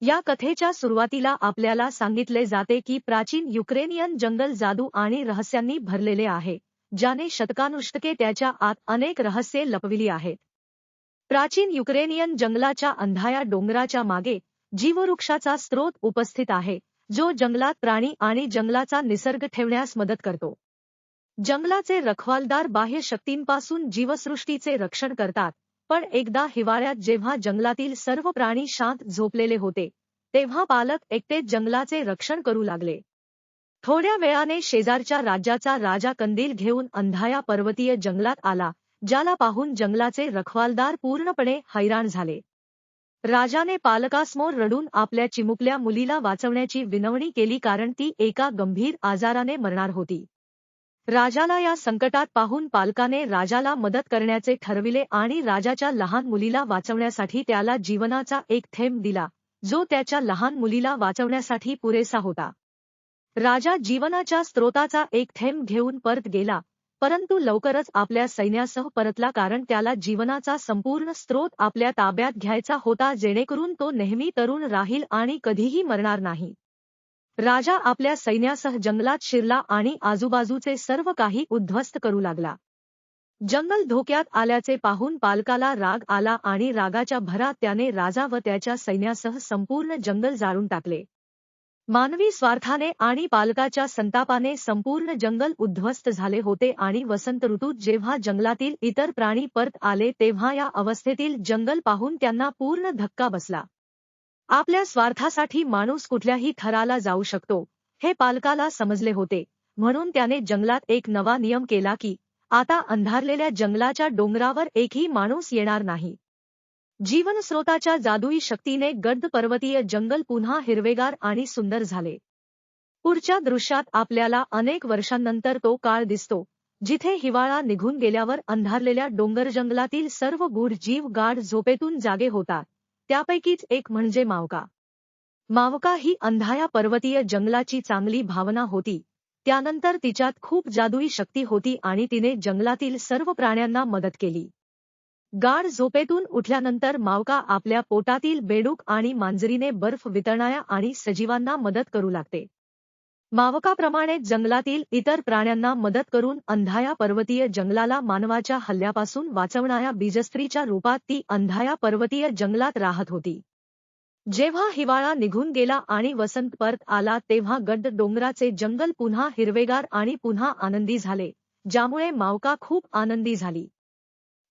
या कथेच्या सुरुवातीला आपल्याला सांगितले जाते की प्राचीन युक्रेनियन जंगल जादू आणि रहस्यांनी भरलेले आहे, ज्याने शतकानुशतके त्याच्या आत अनेक रहस्ये लपविली आहेत. प्राचीन युक्रेनियन जंगलाच्या अंधाया डोंगराच्या मागे जीववृक्षाचा स्रोत उपस्थित आहे, जो जंगलात प्राणी आणि जंगलाचा निसर्ग ठेवण्यास मदत करतो. जंगलाचे रखवालदार बाह्य शक्तींपासून जीवसृष्टीचे रक्षण करतात, पण एकदा हिवाळ्यात जेव्हा जंगलातील सर्व प्राणी शांत झोपलेले होते, तेव्हा पालक एकटेच जंगलाचे रक्षण करू लागले. थोड्या वेळाने शेजारच्या राज्याचा राजा कंदील घेऊन अंधाया पर्वतीय जंगलात आला, ज्याला पाहून जंगलाचे रखवालदार पूर्णपणे हैराण झाले. राजाने पालकासमोर रडून आपल्या चिमुकल्या मुलीला वाचवण्याची विनवणी केली, कारण ती एका गंभीर आजाराने मरणार होती. राजाला या संकटात पाहून पालकाने राजाला मदत करण्याचे ठरविले आणि राजाच्या लहान मुलीला वाचवण्यासाठी त्याला जीवनाचा एक थेंब दिला, जो त्याच्या लहान मुलीला वाचवण्यासाठी पुरेसा होता. राजा जीवनाच्या स्रोताचा एक थेंब घेऊन परत गेला, परंतु लवकरच आपल्या सैन्यासह परतला, कारण त्याला जीवनाचा संपूर्ण स्रोत आपल्या ताब्यात घ्यायचा होता, जेणेकरून तो नेहमी तरुण राहील आणि कधीही मरणार नाही. राजा आपल्या सैन्यासह जंगलात शिरला आणि आजूबाजूचे सर्व काही उद्ध्वस्त करू लागला. जंगल धोक्यात आल्याचे पाहून पालकाला राग आला आणि रागाच्या भरात त्याने राजा व त्याच्या सैन्यासह संपूर्ण जंगल जाळून टाकले. मानवी स्वार्थाने आणि पालकाच्या संतापाने संपूर्ण जंगल उद्ध्वस्त झाले होते आणि वसंत ऋतूत जेव्हा जंगलातील इतर प्राणी परत आले, तेव्हा या अवस्थेतील जंगल पाहून त्यांना पूर्ण धक्का बसला. आपल्या स्वार्थासाठी माणूस कुठल्याही थराला जाऊ शकतो, हे पालकाला समजले होते. म्हणून त्याने जंगलात एक नवा नियम केला की आता अंधारलेल्या जंगलाच्या डोंगरावर एकही माणूस येणार नाही. जीवनस्रोताच्या जादुई शक्तीने गडद पर्वतीय जंगल पुन्हा हिरवेगार आणि सुंदर झाले. पुढच्या दृश्यात आपल्याला अनेक वर्षांनंतर तो काळ दिसतो, जिथे हिवाळा निघून गेल्यावर अंधारलेल्या डोंगर जंगलातील सर्व गूढ जीव गाढ झोपेतून जागे होतात. त्यापैकीच एक म्हणजे मावका. मावका ही अंधाया पर्वतीय जंगलाची चांगली भावना होती. त्यानंतर तिच्यात खूप जादुई शक्ती होती आणि तिने जंगलातील सर्व प्राण्यांना मदत केली. गाढ झोपेतून उठल्यानंतर मावका आपल्या पोटातील बेडूक आणि मांजरीने बर्फ वितळणाऱ्या आणि सजीवांना मदत करू लागते. मावकाप्रमाणे जंगलातील इतर प्राण्यांना मदत करून अंधाया पर्वतीय जंगलाला मानवाच्या हल्ल्यापासून वाचवणाऱ्या बीजस्त्रीच्या रूपात ती अंधाया पर्वतीय जंगलात राहत होती. जेव्हा हिवाळा निघून गेला आणि वसंत परत आला, तेव्हा गडद डोंगराचे जंगल पुन्हा हिरवेगार आणि पुन्हा आनंदी झाले, ज्यामुळे मावका खूप आनंदी झाली.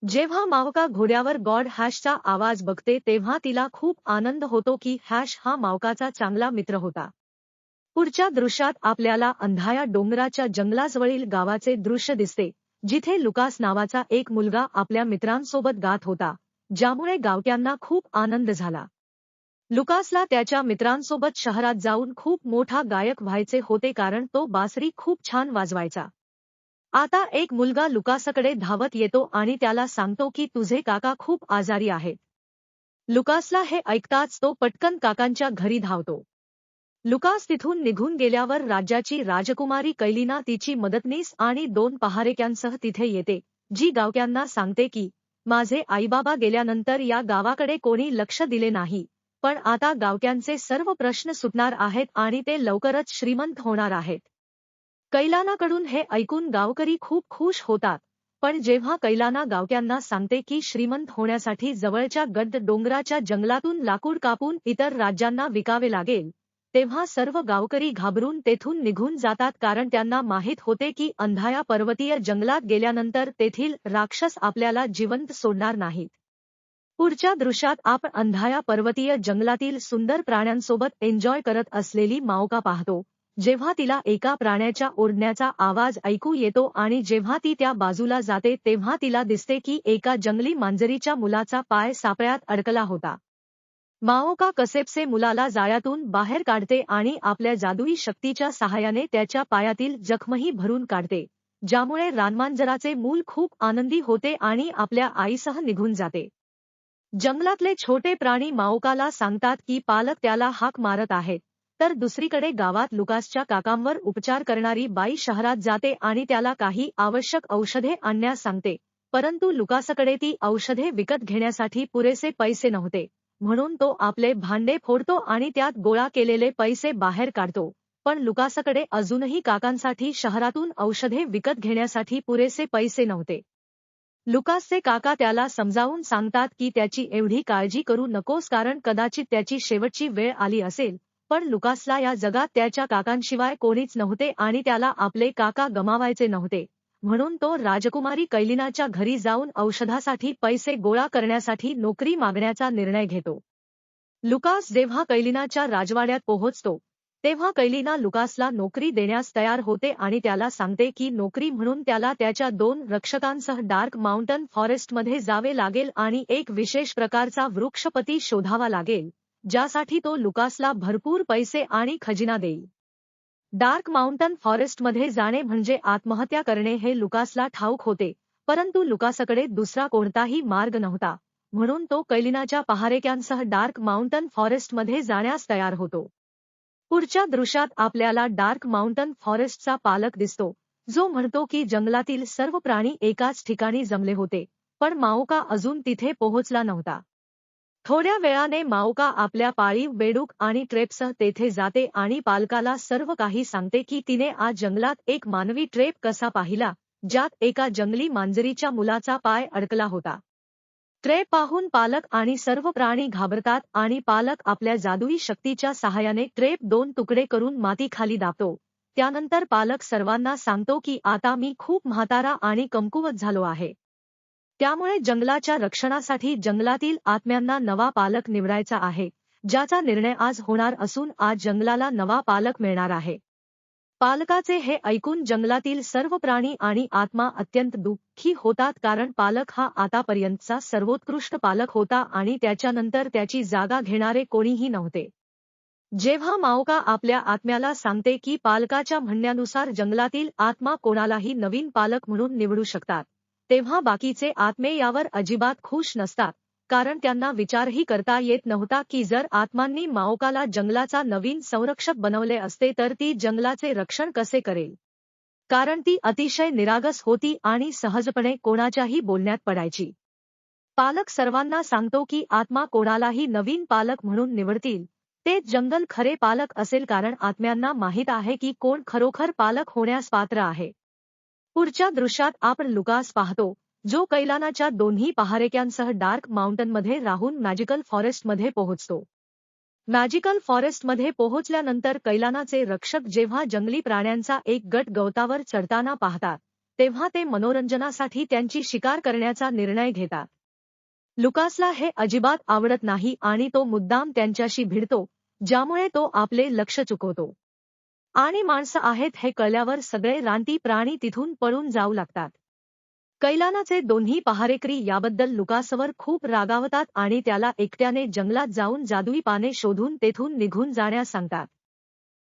जेव्हा मावका घोड्यावर गॉड हॅशचा आवाज बघते, तेव्हा तिला खूप आनंद होतो की हॅश हा मावकाचा चांगला मित्र होता. पुढच्या दृश्यात आपल्याला अंधाया डोंगराच्या जंगलाजवळील गावाचे दृश्य दिसते, जिथे लुकास नावाचा एक मुलगा आपल्या मित्रांसोबत गात होता, ज्यामुळे गावकऱ्यांना खूप आनंद झाला. लुकासला त्याच्या मित्रांसोबत शहरात जाऊन खूप मोठा गायक व्हायचे होते, कारण तो बासरी खूप छान वाजवायचा. आता एक मुलगा लुकासकडे धावत येतो आणि त्याला सांगतो की तुझे काका खूप आजारी आहेत. लुकासला हे ऐकताच तो पटकन काकांच्या घरी धावतो. लुकास तिथून निघून गेल्यावर राज्याची राजकुमारी कैलिना तिची मदतनीस आणि 2 पहारेक्यांसह तिथे येते, जी गावकऱ्यांना सांगते की माझे आईबाबा गेल्यानंतर या गावाकडे कोणी लक्ष दिले नाही, पण आता गावकऱ्यांचे सर्व प्रश्न सुटणार आहेत आणि ते लवकरच श्रीमंत होणार आहेत. कैलानाकडून हे ऐकून गावकरी खूप खुश होतात, पण जेव्हा कैलाना गावकऱ्यांना सांगते की श्रीमंत होण्यासाठी जवळच्या गडद डोंगराच्या जंगलातून लाकूड कापून इतर राज्यांना विकावे लागेल, तेव्हा सर्व गावकरी घाबरून तेथून निघून जातात, कारण त्यांना माहीत होते की अंधाया पर्वतीय जंगलात गेल्यानंतर तेथील राक्षस आपल्याला जिवंत सोडणार नाहीत. पुढच्या दृश्यात आपण अंधाया पर्वतीय जंगलातील सुंदर प्राण्यांसोबत एन्जॉय करत असलेली मावका पाहतो, जेव्हा तिला एका प्राण्याच्या ओरडण्याचा आवाज ऐकू येतो आणि जेव्हा ती त्या बाजूला जाते, तेव्हा तिला दिसते की एका जंगली मांजरीच्या मुलाचा पाय सापळ्यात अडकला होता. मावका कसेबसे मुलाला जाळ्यातून बाहेर काढते आणि आपल्या जादुई शक्तीच्या सहाय्याने त्याच्या पायातील जखमही भरून काढते, ज्यामुळे रानमांजराचे मूल खूप आनंदी होते आणि आपल्या आईसह निघून जाते. जंगलातले छोटे प्राणी मावकाला सांगतात की पालक त्याला हाक मारत आहेत, तर दुसरीकडे गावात लुकासच्या काकांवर उपचार करणारी बाई शहरात जाते आणि त्याला काही आवश्यक औषधे आणण्यास सांगते, परंतु लुकासकडे ती औषधे विकत घेण्यासाठी पुरेसे पैसे नव्हते म्हणून तो आपले भांडे फोडतो आणि त्यात गोळा केलेले पैसे बाहेर काढतो. पण लुकासकडे अजूनही काकांसाठी शहरातून औषधे विकत घेण्यासाठी पुरेसे पैसे नव्हते. लुकासचे काका त्याला समजावून सांगतात की त्याची एवढी काळजी करू नकोस, कारण कदाचित त्याची शेवटची वेळ आली असेल. पण लुकासला या जगात त्याच्या काकांशिवाय कोणीच नव्हते आणि त्याला आपले काका गमावायचे नव्हते. म्हणून तो राजकुमारी कैलिनाच्या घरी जाऊन औषधासाठी पैसे गोळा करण्यासाठी नोकरी मागण्याचा निर्णय घेतो. लुकास जेव्हा कैलिनाच्या राजवाड्यात पोहोचतो तेव्हा कैलिना लुकासला नोकरी देण्यास तयार होते आणि त्याला सांगते की नोकरी म्हणून त्याला त्याच्या 2 रक्षकांसह डार्क माउंटन फॉरेस्टमध्ये जावे लागेल आणि एक विशेष प्रकारचा वृक्षपती शोधावा लागेल, ज्यासाठी तो लुकासला भरपूर पैसे आणि खजिना देईल. डार्क माउंटन फॉरेस्टमध्ये जाणे म्हणजे आत्महत्या करणे हे लुकासला ठाऊक होते, परंतु लुकासकडे दुसरा कोणताही मार्ग नव्हता. म्हणून तो कैलिनाच्या पहारेक्यांसह डार्क माउंटन फॉरेस्टमध्ये जाण्यास तयार होतो. पुढच्या दृश्यात आपल्याला डार्क माउंटन फॉरेस्टचा पालक दिसतो, जो म्हणतो की जंगलातील सर्व प्राणी एकाच ठिकाणी जमले होते, पण माओका अजून तिथे पोहोचला नव्हता. थोड्या वेळाने माओका आपल्या पाळीव बेडूक आणि ट्रेपसह तेथे जाते आणि पालकाला सर्व काही सांगते की तिने आज जंगलात एक मानवी ट्रेप कसा पाहिला, ज्यात एका जंगली मांजरीच्या मुलाचा पाय अडकला होता. ट्रेप पाहून पालक आणि सर्व प्राणी घाबरतात आणि पालक आपल्या जादुई शक्तीच्या सहाय्याने ट्रेप 2 तुकडे करून मातीखाली दाबतो. त्यानंतर पालक सर्वांना सांगतो की आता मी खूप म्हातारा आणि कमकुवत झालो आहे. त्यामुळे जंगलाच्या रक्षणासाठी जंगलातील आत्म्यांना नवा पालक निवडायचा आहे, ज्याचा निर्णय आज होणार असून आज जंगलाला नवा पालक मिळणार आहे. पालकाचे हे ऐकून जंगलातील सर्व प्राणी आणि आत्मा अत्यंत दुःखी होतात, कारण पालक हा आतापर्यंतचा सर्वोत्कृष्ट पालक होता आणि त्याच्यानंतर त्याची जागा घेणारे कोणीही नव्हते. जेव्हा माओका आपल्या आत्म्याला सांगते की पालकाच्या म्हणण्यानुसार जंगलातील आत्मा कोणालाही नवीन पालक म्हणून निवडू शकतात, तेव्हा बाकीचे आत्मे यावर अजिबात खुश नसतात, कारण त्यांना विचारही करता येत नव्हता की जर आत्मांनी माओकाला जंगलाचा नवीन संरक्षक बनवले असते तर ती जंगलाचे रक्षण कसे करेल, कारण ती अतिशय निरागस होती आणि सहजपणे कोणाच्याही बोलण्यात पडायची. पालक सर्वांना सांगतो की आत्मा कोणालाही नवीन पालक म्हणून निवडतील, तेच जंगल खरे पालक असेल, कारण आत्म्यांना माहीत आहे की कोण खरोखर पालक होण्यास पात्र आहे. पुढच्या दृश्यात आपण लुकास पाहतो, जो कैलानाच्या दोन्ही पहारेक्यांसह डार्क माउंटनमध्ये राहून मॅजिकल फॉरेस्टमध्ये पोहोचतो. मॅजिकल फॉरेस्टमध्ये पोहोचल्यानंतर कैलानाचे रक्षक जेव्हा जंगली प्राण्यांचा एक गट गवतावर चढताना पाहतात, तेव्हा ते मनोरंजनासाठी त्यांची शिकार करण्याचा निर्णय घेतात. लुकासला हे अजिबात आवडत नाही आणि तो मुद्दाम त्यांच्याशी भिडतो, ज्यामुळे तो आपले लक्ष चुकवतो. आणि माणसं आहेत हे कळल्यावर सगळे रानटी प्राणी तिथून पळून जाऊ लागतात. कैलानाचे दोन्ही पहारेकरी याबद्दल लुकासवर खूप रागावतात आणि त्याला एकट्याने जंगलात जाऊन जादुई पाने शोधून तेथून निघून जाण्यास सांगतात.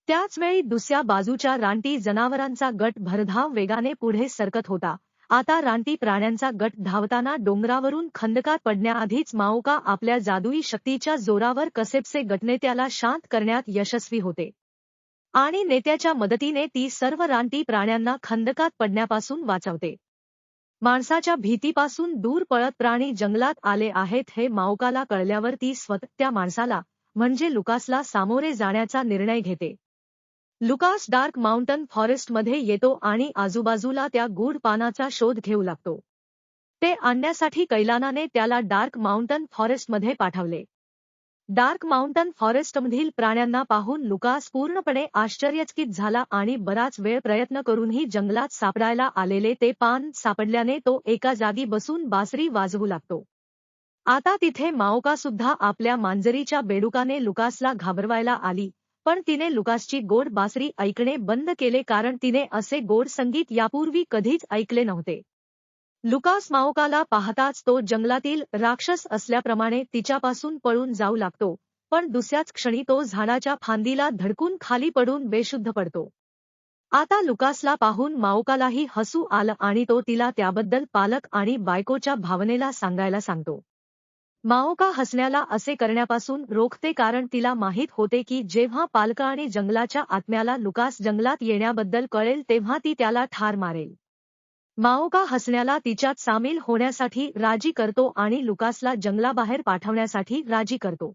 त्याचवेळी दुसऱ्या बाजूच्या रानटी जनावरांचा गट भरधाव वेगाने पुढे सरकत होता. आता रानटी प्राण्यांचा गट धावताना डोंगरावरून खंदकात पडण्याआधीच माओका आपल्या जादुई शक्तीच्या जोरावर कसेबसे गटनेत्याला शांत करण्यात यशस्वी होते. आणि नेत्याच्या मदतीने ती सर्व रानटी प्राण्यांना खंदकात पडण्यापासून वाचवते. माणसाच्या भीतीपासून दूर पळत प्राणी जंगलात आले आहेत हे माओकाला कळल्यावर ती स्वतः त्या माणसाला म्हणजे लुकासला सामोरे जाण्याचा निर्णय घेते. लुकास डार्क माउंटन फॉरेस्टमध्ये येतो आणि आजूबाजूला त्या गूढ पानाचा शोध घेऊ लागतो. ते आणण्यासाठी कैलानाने त्याला डार्क माउंटन फॉरेस्टमध्ये पाठवले. डार्क माउंटन फॉरेस्टमधील प्राण्यांना पाहून लुकास पूर्णपणे आश्चर्यचकित झाला आणि बराच वेळ प्रयत्न करूनही जंगलात सापडायला आलेले ते पान सापडल्याने तो एका जागी बसून बासरी वाजवू लागतो. आता तिथे माओका सुद्धा आपल्या मांजरीच्या बेडुकाने लुकासला घाबरवायला आली, पण तिने लुकासची गोड बासरी ऐकणे बंद केले, कारण तिने असे गोड संगीत यापूर्वी कधीच ऐकले नव्हते. लुकास माओकाला पाहताच तो जंगलातील राक्षस असल्याप्रमाणे तिच्यापासून पळून जाऊ लागतो, पण दुसऱ्याच क्षणी तो झाडाच्या फांदीला धडकून खाली पडून बेशुद्ध पडतो. आता लुकासला पाहून माओकालाही हसू आलं आणि तो तिला त्याबद्दल पालक आणि बायकोच्या भावनेला सांगायला सांगतो. माओका हसण्याला असे करण्यापासून रोखते, कारण तिला माहीत होते की जेव्हा पालक आणि जंगलाच्या आत्म्याला लुकास जंगलात येण्याबद्दल कळेल तेव्हा ती त्याला ठार मारेल. माओका हसण्याला तिच्यात सामील होण्यासाठी राजी करतो आणि लुकासला जंगलाबाहेर पाठवण्यासाठी राजी करतो.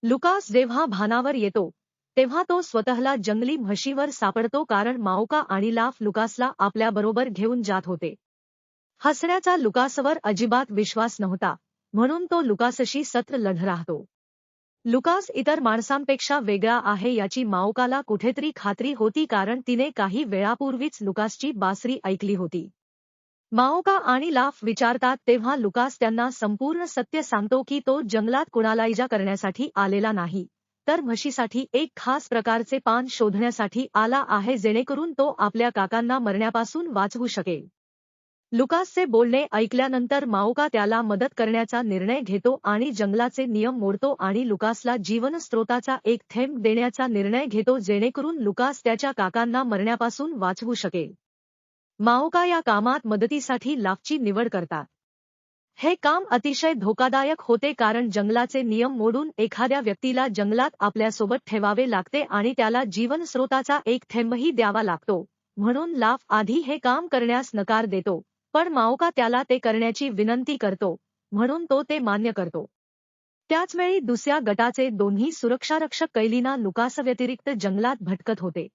लुकास जेव्हा भानावर येतो तेव्हा तो स्वतःला जंगली म्हशीवर सापडतो कारण माओका आणि लाफ लुकासला आपल्याबरोबर घेऊन जात होते. हसण्याचा लुकासवर अजिबात विश्वास नव्हता, म्हणून तो लुकासशी सत्र लढ राहतो. लुकास इतर माणसांपेक्षा वेगळा आहे याची माओकाला कुठेतरी खात्री होती कारण तिने काही वेळापूर्वीच लुकासची बासरी ऐकली होती. माओका आणि लाफ विचारतात तेव्हा लुकास त्यांना संपूर्ण सत्य सांगतो की तो जंगलात कुणाला इजा करण्यासाठी आलेला नाही, तर म्हशीसाठी एक खास प्रकारचे पान शोधण्यासाठी आला आहे जेणेकरून तो आपल्या काकांना मरण्यापासून वाचवू शकेल. लुकासचे बोलणे ऐकल्यानंतर माओका त्याला मदत करण्याचा निर्णय घेतो आणि जंगलाचे नियम मोडतो आणि लुकासला जीवनस्रोताचा एक थेंब देण्याचा निर्णय घेतो जेणेकरून लुकास त्याच्या काकांना मरण्यापासून वाचवू शकेल. माओका या कामात मदतीसाठी लाफची निवड करतात. हे काम अतिशय धोकादायक होते कारण जंगलाचे नियम मोडून एखाद्या व्यक्तीला जंगलात आपल्यासोबत ठेवावे लागते आणि त्याला जीवनस्रोताचा एक थेंबही द्यावा लागतो, म्हणून लाफ आधी हे काम करण्यास नकार देतो, पण माओका त्याला ते करण्याची विनंती करतो, म्हणून तो ते मान्य करतो. त्याचवेळी दुसऱ्या गटाचे दोन्ही सुरक्षारक्षक कैलिना लुकासव्यतिरिक्त जंगलात भटकत होते.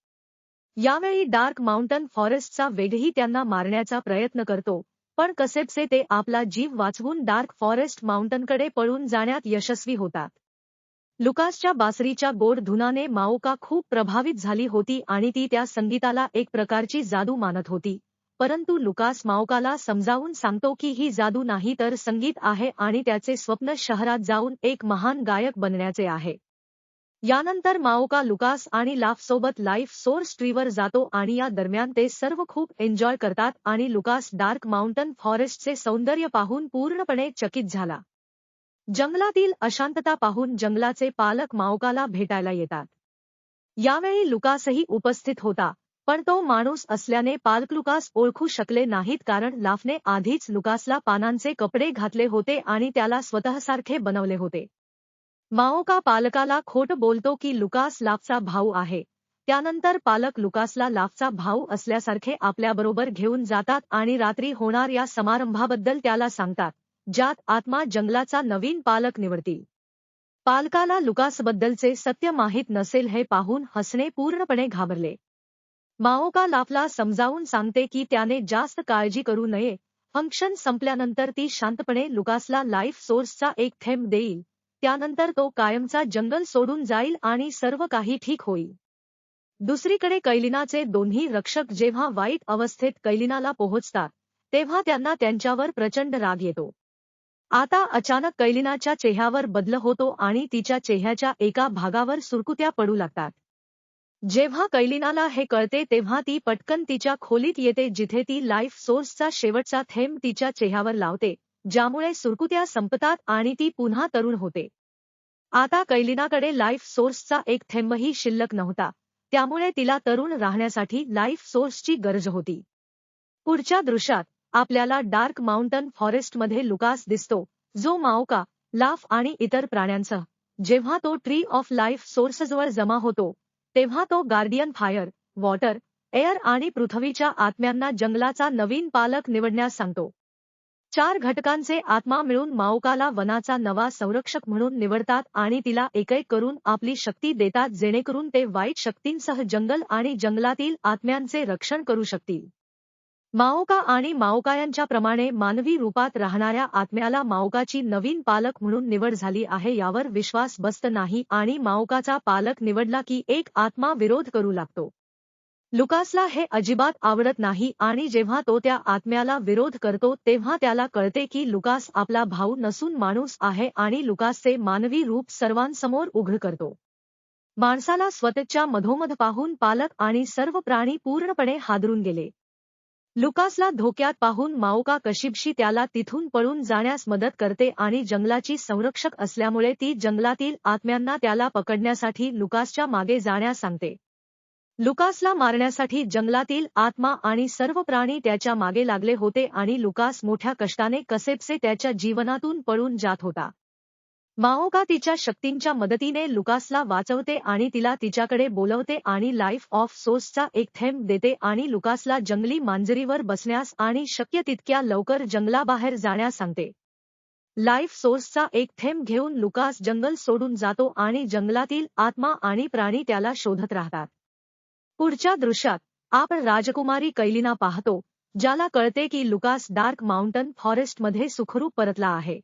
यावेळी डार्क माउंटन फॉरेस्टचा वेगही त्यांना मारण्याचा प्रयत्न करतो, पण कसेबसे ते आपला जीव वाचवून डार्क फॉरेस्ट माउंटनकडे पळून जाण्यात यशस्वी होतात. लुकासच्या बासरीच्या गोड धुनाने माओका खूप प्रभावित झाली होती आणि ती त्या संगीताला एक प्रकारची जादू मानत होती, परंतु लुकास माओकाला समजावून सांगतो की ही जादू नाही तर संगीत आहे आणि त्याचे स्वप्न शहरात जाऊन एक महान गायक बनण्याचे आहे. यानंतर माओका लुकास आणि लाफसोबत लाईफ सोर्स ट्रीवर जातो आणि या दरम्यान ते सर्व खूप एन्जॉय करतात आणि लुकास डार्क माउंटन फॉरेस्टचे सौंदर्य पाहून पूर्णपणे चकित झाला. जंगलातील अशांतता पाहून जंगलाचे पालक माओकाला भेटायला येतात. यावेळी लुकासही उपस्थित होता, पण तो माणूस असल्याने पालक लुकास ओळखू शकले नाहीत कारण लाफने आधीच लुकासला पानांचे कपडे घातले होते आणि त्याला स्वतःसारखे बनवले होते. माओका पालकाला खोटं बोलतो की लुकास लाफचा भाऊ आहे. त्यानंतर पालक लुकासला लाफचा भाऊ असल्यासारखे आपल्याबरोबर घेऊन जातात आणि रात्री होणाऱ्या समारंभाबद्दल त्याला सांगतात, ज्यात आत्मा जंगलाचा नवीन पालक निवडतील. पालकाला लुकासबद्दलचे सत्य माहीत नसेल हे पाहून हसणे पूर्णपणे घाबरले. माओका लाफला समजावून सांगते की त्याने जास्त काळजी करू नये. फंक्शन संपल्यानंतर ती शांतपणे लुकासला लाईफ सोर्सचा एक थेंब देईल. त्यानंतर तो कायमचा जंगल सोडून जाईल आणि सर्व काही ठीक होईल. दुसरीकडे कैलिनाचे दोन्ही रक्षक जेव्हा वाईट अवस्थेत कैलिनाला पोहोचतात तेव्हा त्यांना त्यांच्यावर प्रचंड राग येतो. आता अचानक कैलिनाच्या चेहऱ्यावर बदल होतो आणि तिच्या चेहऱ्याच्या एका भागावर सुरकुत्या पडू लागतात. जेव्हा कैलिनाला हे कळते तेव्हा ती पटकन तिच्या खोलीत येते जिथे ती लाईफ सोर्सचा शेवटचा थेंब तिच्या चेहऱ्यावर लावते, ज्यामुळे सुरकुत्या संपतात आणि ती पुन्हा तरुण होते. आता कैलिनाकडे लाईफ सोर्सचा एक थेंबही शिल्लक नव्हता, त्यामुळे तिला तरुण राहण्यासाठी लाईफ सोर्सची गरज होती. पुढच्या दृश्यात आपल्याला डार्क माउंटन फॉरेस्टमध्ये लुकास दिसतो, जो माओका, लाफ आणि इतर प्राण्यांसह जेव्हा तो ट्री ऑफ लाईफ सोर्सजवळ जमा होतो तेव्हा तो गार्डियन फायर, वॉटर, एअर आणि पृथ्वीच्या आत्म्यांना जंगलाचा नवीन पालक निवडण्यास सांगतो. 4 घटकांचे आत्मा मिळून माओकाला वनाचा नवा संरक्षक म्हणून निवडतात आणि तिला एक-एक करून आपली शक्ती देतात जेणेकरून ते वाईट शक्तींसह जंगल आणि जंगलातील आत्म्यांचे रक्षण करू शकतील. माओका आणि माओकायांच्या प्रमाणे मानवी रूपात राहणाऱ्या आत्म्याला माओकाची नवीन पालक म्हणून निवड झाली आहे यावर विश्वास बसत नाही आणि माओकाचा पालक निवडला की एक आत्मा विरोध करू लागतो. लुकासला हे अजिबात आवडत नाही आणि जेव्हा तो त्या आत्म्याला विरोध करतो तेव्हा त्याला कळते की लुकास आपला भाऊ नसून माणूस आहे आणि लुकासचे मानवी रूप सर्वांसमोर उघड करतो. माणसाला स्वतःच्या मधोमध पाहून पालक आणि सर्व प्राणी पूर्णपणे हादरून गेले. लुकासला धोक्यात पाहून माओका कशिबशी त्याला तिथून पळून जाण्यास मदत करते आणि जंगलाची संरक्षक असल्यामुळे ती जंगलातील आत्म्यांना त्याला पकडण्यासाठी लुकासच्या मागे जाण्यास सांगते. लुकासला मारण्यासाठी जंगलातील आत्मा आणि सर्व प्राणी त्याच्या मागे लागले होते आणि लुकास मोठ्या कष्टाने कसेबसे त्याच्या जीवनातून पळून जात होता. माओका तिच्या शक्तींच्या मदतीने लुकासला वाचवते आणि तिला तिच्याकडे बोलवते आणि लाईफ ऑफ सोर्सचा एक थेंब देते आणि लुकासला जंगली मांजरीवर बसण्यास आणि शक्य तितक्या लवकर जंगलाबाहेर जाण्यास सांगते. लाईफ सोर्सचा एक थेंब घेऊन लुकास जंगल सोडून जातो आणि जंगलातील आत्मा आणि प्राणी त्याला शोधत राहतात. पुढच्या दृश्यात आपण राजकुमारी कैलिना पाहतो, ज्याला कळते की लुकास डार्क माउंटन फॉरेस्टमध्ये सुखरूप परतला आहे.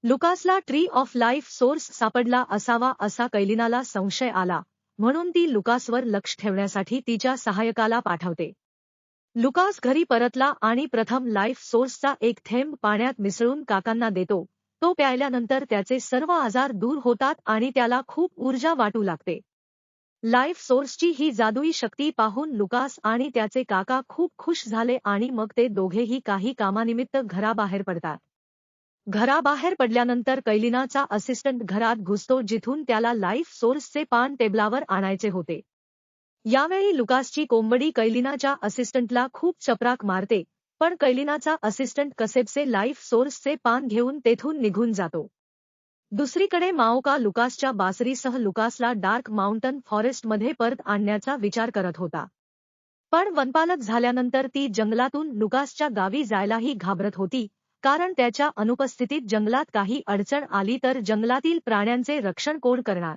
लुकासला ट्री ऑफ लाईफ सोर्स सापडला असावा असा कैलिनाला संशय आला, म्हणून ती लुकासवर लक्ष ठेवण्यासाठी तिच्या सहायकाला पाठवते. लुकास घरी परतला आणि प्रथम लाईफ सोर्सचा एक थेंब पाण्यात मिसळून काकांना देतो. तो प्यायल्यानंतर त्याचे सर्व आजार दूर होतात आणि त्याला खूप ऊर्जा वाटू लागते. लाईफ सोर्सची ही जादुई शक्ती पाहून लुकास आणि त्याचे काका खूप खुश झाले आणि मग ते दोघेही काही कामानिमित्त घराबाहेर पडतात. घराबाहेर पडल्यानंतर कैलिनाचा असिस्टंट घरात घुसतो, जिथून त्याला लाईफ सोर्सचे पान टेबलावर आणायचे होते. यावेळी लुकासची कोंबडी कैलिनाच्या असिस्टंटला खूप चपराक मारते, पण कैलिनाचा असिस्टंट कसेबसे लाईफ सोर्सचे पान घेऊन तेथून निघून जातो. दुसरीकडे माओका लुकासच्या बासरीसह लुकासला डार्क माउंटन फॉरेस्टमध्ये परत आणण्याचा विचार करत होता. पण वनपालक झाल्यानंतर ती जंगलातून लुकासच्या गावी जायलाही घाबरत होती, कारण त्याच्या अनुपस्थितीत जंगलात काही अडचण आली तर जंगलातील प्राण्यांचे रक्षण कोण करणार.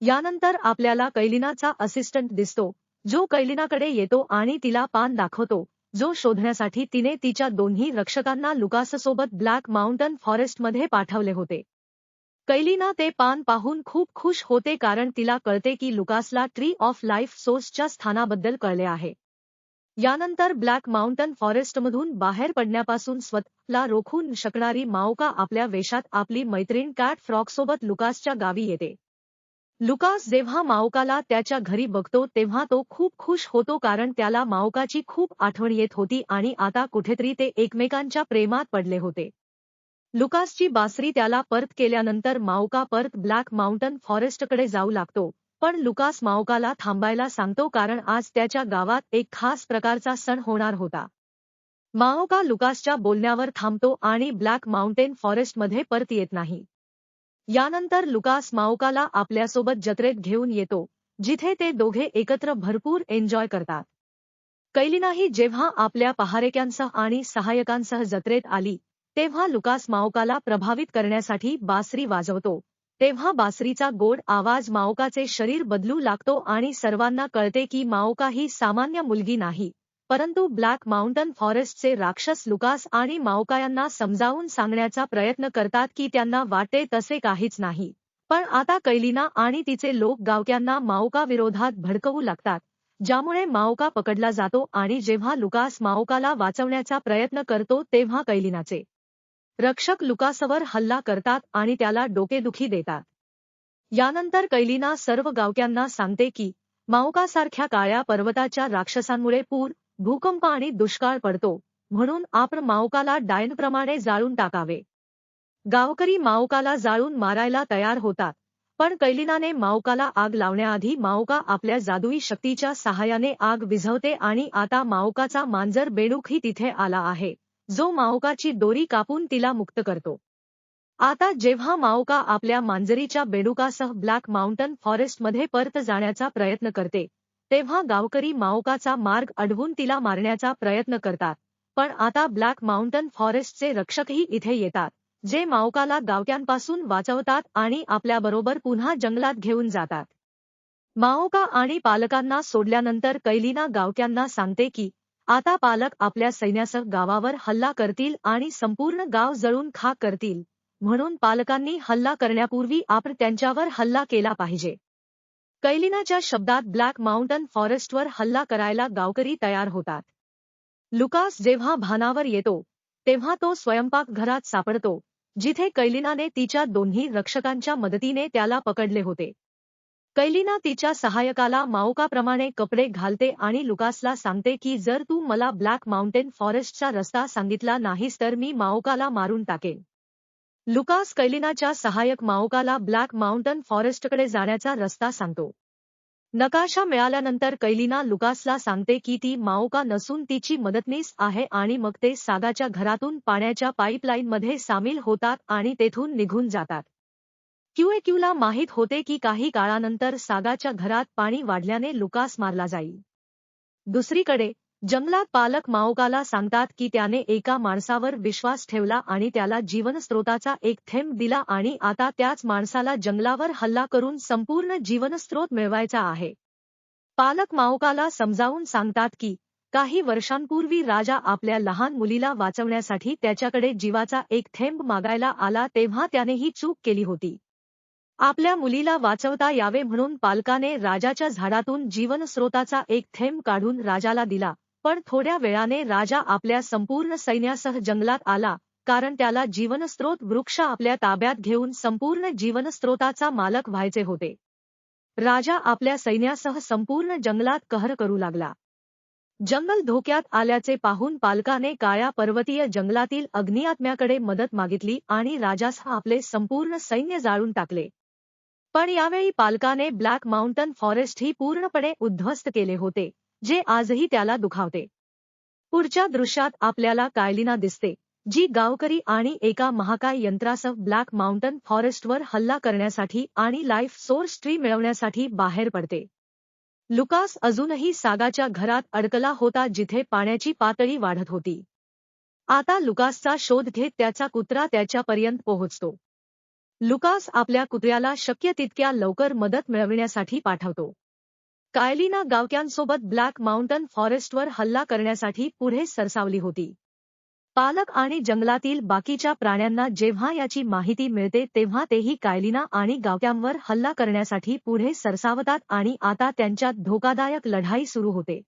यानंतर आपल्याला कैलिनाचा असिस्टंट दिसतो, जो कैलिनाकडे येतो आणि तिला पान दाखवतो, जो शोधण्यासाठी तिने तिच्या दोन्ही रक्षकांना लुकाससोबत ब्लॅक माउंटन फॉरेस्टमध्ये पाठवले होते. कैलिना ते पान पाहून खूप खुश होते, कारण तिला कळते की लुकासला ट्री ऑफ लाईफ सोर्सच्या स्थानाबद्दल कळले आहे. यानंतर ब्लॅक माउंटन फॉरेस्टमधून बाहेर पडण्यापासून स्वतःला रोखून शकणारी माओका आपल्या वेशात आपली मैत्रीण कॅट फ्रॉकसोबत लुकासच्या गावी येते. लुकास जेव्हा माओकाला त्याच्या घरी बघतो तेव्हा तो खूप खुश होतो, कारण त्याला माओकाची खूप आठवण येत होती आणि आता कुठेतरी ते एकमेकांच्या प्रेमात पडले होते. लुकासची बासरी त्याला परत केल्यानंतर माओका परत ब्लॅक माउंटन फॉरेस्टकडे जाऊ लागतो, पण लुकास माओकाला थांबायला सांगतो, कारण आज त्याच्या गावात एक खास प्रकारचा सण होणार होता. माओका लुकासच्या बोलण्यावर थांबतो आणि ब्लॅक माउंटेन फॉरेस्टमध्ये परत येत नाही. यानंतर लुकास माओकाला आपल्यासोबत जत्रेत घेऊन येतो, जिथे ते दोघे एकत्र भरपूर एन्जॉय करतात. कैलिनाही जेव्हा आपल्या पहारेक्यांसह आणि सहायकांसह जत्रेत आली, तेव्हा लुकास माओकाला प्रभावित करण्यासाठी बासरी वाजवतो. तेव्हा बासरीचा गोड आवाज माओकाचे शरीर बदलू लागतो आणि सर्वांना कळते की माओका ही सामान्य मुलगी नाही, परंतु ब्लॅक माउंटन फॉरेस्टचे राक्षस. लुकास आणि माओका यांना समजावून सांगण्याचा प्रयत्न करतात की त्यांना वाटते तसे काहीच नाही, पण आता कैलिना आणि तिचे लोक गावक्यांना माओका विरोधात भडकवू लागतात, ज्यामुळे माओका पकडला जातो. आणि जेव्हा लुकास माओकाला वाचवण्याचा प्रयत्न करतो तेव्हा कैलिनाचे रक्षक लुकासवर हल्ला करतात आणि त्याला डोकेदुखी देतात. यानंतर कैलिना सर्व गावक्यांना सांगते की माओकासारख्या काळ्या पर्वताच्या राक्षसांमुळे पूर, भूकंप आणि दुष्काळ पडतो, म्हणून आपण माओकाला डायनप्रमाणे जाळून टाकावे. गावकरी माओकाला जाळून मारायला तयार होतात, पण कैलिनाने माओकाला आग लावण्याआधी माओका आपल्या जादुई शक्तीच्या सहाय्याने आग विझवते आणि आता माओकाचा मांजर बेडूकही तिथे आला आहे, जो माओकाची दोरी कापून तिला मुक्त करतो. आता जेव्हा माओका आपल्या मांजरीच्या बेडूकासह ब्लॅक माउंटन फॉरेस्टमध्ये परत जाण्याचा प्रयत्न करते, तेव्हा गावकरी माओकाचा मार्ग अडवून तिला मारण्याचा प्रयत्न करतात. पण आता ब्लॅक माउंटन फॉरेस्टचे रक्षकही इथे येतात, जे माओकाला गावक्यांपासून वाचवतात आणि आपल्याबरोबर पुन्हा जंगलात घेऊन जातात. माओका आणि पालकांना सोडल्यानंतर कैलिना गावक्यांना सांगते की आता पालक आपल्या सैन्यासह गावावर हल्ला करतील आणि संपूर्ण गाव जळून खाक करतील, म्हणून पालकांनी हल्ला करण्यापूर्वी आपण त्यांच्यावर हल्ला केला पाहिजे. कैलिनाच्या शब्दात ब्लॅक माउंटन फॉरेस्टवर हल्ला करायला गावकरी तयार होतात. लुकास जेव्हा भानावर येतो, तेव्हा तो स्वयंपाकघरात सापडतो, जिथे कैलिनाने तिच्या दोन्ही रक्षकांच्या मदतीने त्याला पकडले होते. कैलिना तिच्या सहायकाला माओकाप्रमाणे कपडे घालते आणि लुकासला सांगते की जर तू मला ब्लॅक माउंटेन फॉरेस्टचा रस्ता सांगितला नाहीस तर मी माओकाला मारून टाकेन. लुकास कैलिनाच्या सहायक माओकाला ब्लॅक माउंटन फॉरेस्टकडे जाण्याचा रस्ता सांगतो. नकाशा मिळाल्यानंतर कैलिना लुकासला सांगते की ती माओका नसून तिची मदतनीस आहे आणि मग ते सागाच्या घरातून पाण्याच्या पाईपलाईनमध्ये सामील होतात आणि तेथून निघून जातात. क्यूएक्यूला माहीत होते की काही काळानंतर सागाच्या घरात पाणी वाढल्याने लुकास मारला जाईल. दुसरीकडे जंगलात पालक माओकाला सांगतात की त्याने एका माणसावर विश्वास ठेवला आणि त्याला जीवनस्रोताचा एक थेंब दिला आणि आता त्याच माणसाला जंगलावर हल्ला करून संपूर्ण जीवनस्रोत मिळवायचा आहे. पालक माओकाला समजावून सांगतात की काही वर्षांपूर्वी राजा आपल्या लहान मुलीला वाचवण्यासाठी त्याच्याकडे जीवाचा एक थेंब मागायला आला तेव्हा त्याने ही चूक केली होती. आपल्या मुलीला वाचवता यावे म्हणून पालकाने राजाच्या झाडातून जीवनस्रोताचा एक थेंब काढून राजाला दिला, पण थोड्या वेळाने राजा आपल्या संपूर्ण सैन्यासह जंगलात आला, कारण त्याला जीवनस्रोत वृक्ष आपल्या ताब्यात घेऊन संपूर्ण जीवनस्रोताचा मालक व्हायचे होते. राजा आपल्या सैन्यासह संपूर्ण जंगलात कहर करू लागला. जंगल धोक्यात आल्याचे पाहून पालकाने काळ्या पर्वतीय जंगलातील अग्निआत्म्याकडे मदत मागितली आणि राजासह आपले संपूर्ण सैन्य जाळून टाकले. पण यावेळी पालकाने ब्लॅक माउंटन फॉरेस्ट ही पूर्णपणे उद्ध्वस्त केले होते, जे आजही त्याला दुखावते. पुढच्या दृश्यात आपल्याला कायलिना दिसते, जी गावकरी आणि एका महाकाय यंत्रासह ब्लॅक माउंटन फॉरेस्टवर हल्ला करण्यासाठी आणि लाईफ सोर्स ट्री मिळवण्यासाठी बाहेर पडते. लुकास अजूनही सागाच्या घरात अडकला होता जिथे पाण्याची पातळी वाढत होती. आता लुकासचा शोध घेत त्याचा कुत्रा त्याच्यापर्यंत पोहोचतो. लुकास आपल्या कुत्र्याला शक्य तितक्या लवकर मदत मिळविण्यासाठी पाठवतो. कायलिना गावक्यांसोबत ब्लॅक माउंटन फॉरेस्टवर हल्ला करण्यासाठी पुढे सरसावली होती. पालक आणि जंगलातील बाकीच्या प्राण्यांना जेव्हा याची माहिती मिळते तेव्हा तेही कायलिना आणि गावक्यांवर हल्ला करण्यासाठी पुढे सरसावतात आणि आता त्यांच्यात धोकादायक लढाई सुरू होते.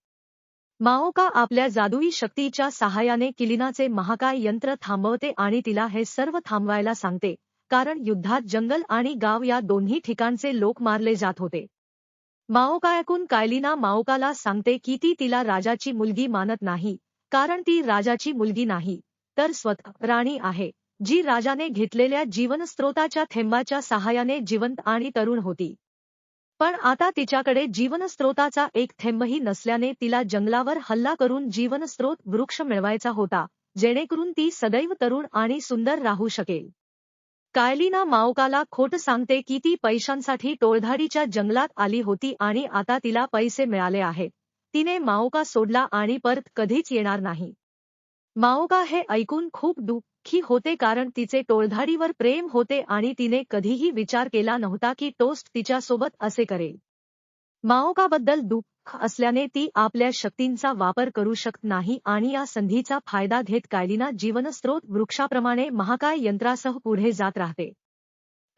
माओका आपल्या जादुई शक्तीच्या सहाय्याने किलिनाचे महाकाय यंत्र थांबवते आणि तिला हे सर्व थांबवायला सांगते, कारण युद्धात जंगल आणि गाव या दोन्ही ठिकाणचे लोक मारले जात होते. माओकायाकून कायलिना माओकाला सांगते की ती तिला राजाची मुलगी मानत नाही, कारण ती राजाची मुलगी नाही, तर स्वतः राणी आहे, जी राजाने घेतलेल्या जीवनस्रोताच्या थेंबाच्या सहाय्याने जिवंत आणि तरुण होती. पण आता तिच्याकडे जीवनस्रोताचा एक थेंबही नसल्याने तिला जंगलावर हल्ला करून जीवनस्रोत वृक्ष मिळवायचा होता, जेणेकरून ती सदैव तरुण आणि सुंदर राहू शकेल. कायलिना माओकाला खोट सांगते की ती पैशांसाठी टोळधाडीच्या जंगलात आली होती आणि आता तिला पैसे मिळाले आहेत. तिने माओका सोडला आणि परत कधीच येणार नाही. माओका हे ऐकून खूप दुःखी होते कारण तिचे टोळधाडीवर प्रेम होते आणि तिने कधीही विचार केला नव्हता की टोस्ट तिच्यासोबत असे करेल. माओकाबद्दल दुःख असल्याने ती आपल्या शक्तींचा वापर करू शकत नाही आणि या संधीचा फायदा घेत कायलिना जीवनस्रोत वृक्षाप्रमाणे महाकाय यंत्रासह पुढे जात राहते.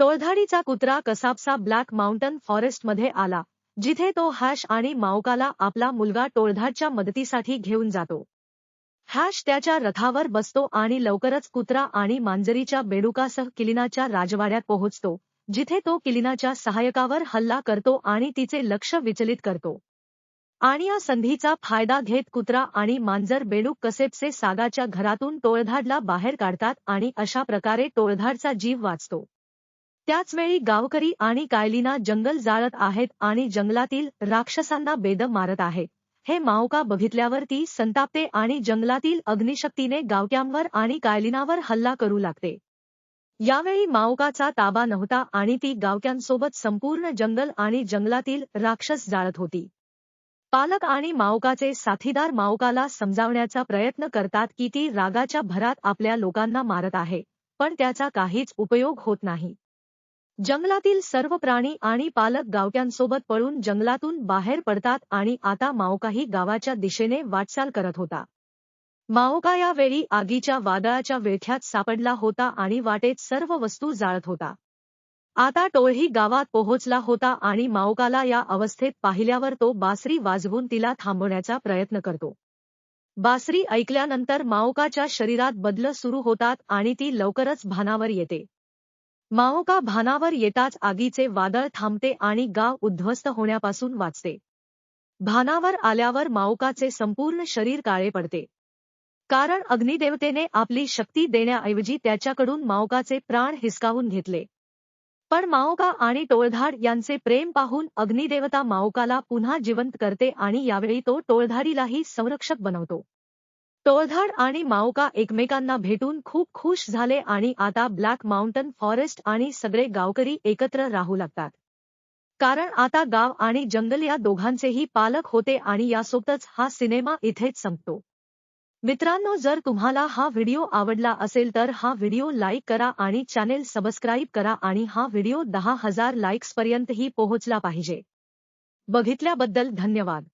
टोळधाडीचा कुत्रा कसाबसा ब्लॅक माउंटन फॉरेस्टमध्ये आला, जिथे तो हॅश आणि माओकाला आपला मुलगा टोळधाडच्या मदतीसाठी घेऊन जातो. हॅश त्याच्या रथावर बसतो आणि लवकरच कुत्रा आणि मांजरीच्या बेडुकासह किलिनाच्या राजवाड्यात पोहोचतो, जिथे तो किलिनाच्या सहायकावर हल्ला करतो आणि तिचे लक्ष विचलित करतो. आणि या संधीचा फायदा घेत कुत्रा आणि मांजर बेडूक कसेबसे सागाच्या घरातून टोळधाडला बाहेर काढतात आणि अशा प्रकारे टोळधाडचा जीव वाचतो. त्याचवेळी गावकरी आणि कायलिना जंगल जाळत आहेत आणि जंगलातील राक्षसांना बेदम मारत आहेत. हे माओका बघितल्यावर ती संतापते आणि जंगलातील अग्निशक्तीने गावक्यांवर आणि कायलिनावर हल्ला करू लागते. यावेळी माओकाचा ताबा नव्हता आणि ती गावक्यांसोबत संपूर्ण जंगल आणि जंगलातील राक्षस जाळत होती. पालक आणि माओकाचे साथीदार माओकाला समजावण्याचा प्रयत्न करतात की ती रागाच्या भरात आपल्या लोकांना मारत आहे, पण त्याचा काहीच उपयोग होत नाही. जंगलातील सर्व प्राणी आणि पालक गावक्यांसोबत पळून जंगलातून बाहेर पडतात आणि आता माओकाही गावाच्या दिशेने वाटचाल करत होता. माओका यावेळी आगीच्या वादळाच्या विळख्यात सापडला होता आणि वाटेत सर्व वस्तू जाळत होता. आता टोळही गावात पोहोचला होता आणि माओकाला या अवस्थेत पाहिल्यावर तो बासरी वाजवून तिला थांबवण्याचा प्रयत्न करतो. बासरी ऐकल्यानंतर माओकाच्या शरीरात बदल सुरू होतात आणि ती लवकरच भानावर येते. माओका भानावर येताच आगीचे वादळ थांबते आणि गाव उद्ध्वस्त होण्यापासून वाचते. भानावर आल्यावर माओकाचे संपूर्ण शरीर काळे पडते, कारण अग्निदेवतेने आपली शक्ती देण्याऐवजी त्याच्याकडून माओकाचे प्राण हिसकावून घेतले. पण माओका आणि टोळधाड यांचे प्रेम पाहून अग्निदेवता माओकाला पुन्हा जिवंत करते आणि यावेळी तो टोळधाडीलाही संरक्षक बनवतो. टोळधाड आणि माओका एकमेकांना भेटून खूप खुश झाले आणि आता ब्लॅक माउंटन फॉरेस्ट आणि सगळे गावकरी एकत्र राहू लागतात. कारण आता गाव आणि जंगल या दोघांचेही पालक होते आणि यासोबतच हा सिनेमा इथेच संपतो. मित्रांनो, जर तुम्हाला हा व्हिडिओ आवडला असेल तर हा व्हिडिओ लाईक करा आणि चॅनेल सबस्क्राईब करा आणि हा व्हिडिओ 10,000 लाईक्स पर्यंतही पोहोचला पाहिजे. बघितल्याबद्दल धन्यवाद.